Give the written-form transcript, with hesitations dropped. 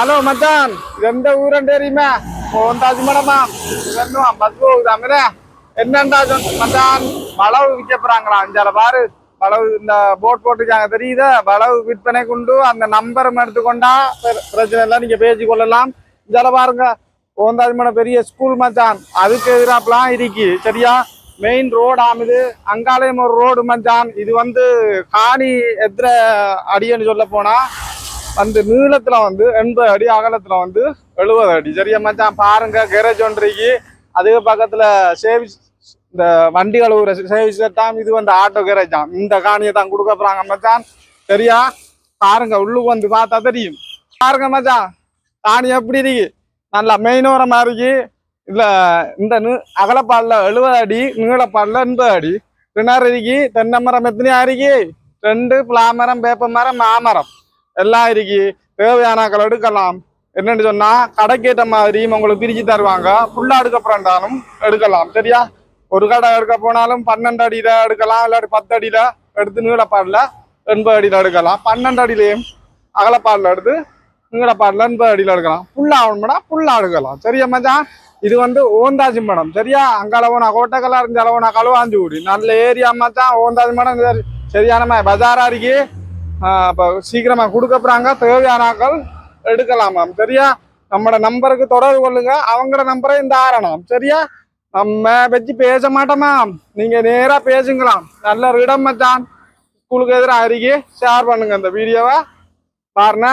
Hello மச்சான், இது எந்த ஊருன்னு தெரியுமா? போந்தாச்சு மேடமா இதுதான் பஸ் போகுது அங்கே. என்னண்டா மச்சான், வளவு விற்க போறாங்களா? அஞ்சால பாரு வளவு இந்த போட் போட்டுருக்காங்க தெரியுதா? வளவு விற்பனை கொண்டு அந்த நம்பரும் எடுத்துக்கொண்டா பிரச்சனை இல்லை, நீங்க பேசி கொள்ளலாம். இஞ்சால பாருங்க, போந்தாச்சு மேடம் பெரிய ஸ்கூல் மச்சான், அதுக்கு எதிராப்பெல்லாம் இருக்கு சரியா? மெயின் ரோடு ஆகுது, அங்காலயம் ஒரு ரோடு மச்சான். இது வந்து காணி எத்தனை அடின்னு சொல்ல போனா அந்த நீளத்துல வந்து 80 அடி, அகலத்துல வந்து 70 அடி சரியா மச்சான்? பாருங்க, கேரேஜ் ஒன்றைக்கு அதுக்கு பக்கத்துல சேவிஸ், இந்த வண்டி கழுவுற சேவிஸ் தான். இது வந்து ஆட்டோ கேரேஜ் தான். இந்த காணியை தான் கொடுக்க போறாங்க மச்சான் சரியா? பாருங்க, உள்ளுக்கு வந்து பார்த்தா தெரியும். பாருங்க மச்சான், காணி எப்படி இருக்கு, நல்லா மெயினோரமா இருக்கு. இல்ல இந்த அகலப்பாடுல 70 அடி, நீளப்பாடுல 80 அடி. கிணறு இருக்கு. தென்னை மரம் எத்தனையா இருக்கு? 2 பிளாமரம், வேப்ப மரம், மாமரம் எல்லாம் இருக்கு. தேவையானாக்கள் எடுக்கலாம். என்னன்னு சொன்னா கடைக்கேற்ற மாதிரி உங்களுக்கு பிரிச்சு தருவாங்க. ஃபுல்லா எடுக்கப்புறம்டாலும் எடுக்கலாம் சரியா? ஒரு கடை எடுக்க போனாலும் 12 அடியில எடுக்கலாம், இல்லாட்டி 10 அடியில எடுத்து நீளப்பாடுல 80 அடியில எடுக்கலாம். 12 அடியிலையும் அகலப்பாடுல எடுத்து நீளப்பாடுல 80 அடியில எடுக்கலாம். ஃபுல்லா ஆகணும்னா ஃபுல்லா எடுக்கலாம் சரியா மச்சான்? இது வந்து ஓந்தாச்சி மடம் சரியா? அங்களவுனா கோட்டைக்கல்லா இருந்தளவுனா களுவாஞ்சி கூடி நல்ல ஏரியா மச்சான். ஓந்தாச்சி மடம் சரியான பஜாரா இருக்கு. இப்போ சீக்கிரமா கொடுக்க போறாங்க. தேவையானாக்கள் எடுக்கலாமாம் சரியா? நம்மட நம்பருக்கு தொடர்பு கொள்ளுங்க. அவங்களோட நம்பரை இந்த ஆரணம் சரியா? நம்ம வச்சு பேச மாட்டோமா, நீங்க நேரா பேசுங்களாம். நல்ல இடம் மச்சான். ஸ்கூலுக்கு எதிராக அருகே ஷேர் பண்ணுங்க இந்த வீடியோவை பாருங்க.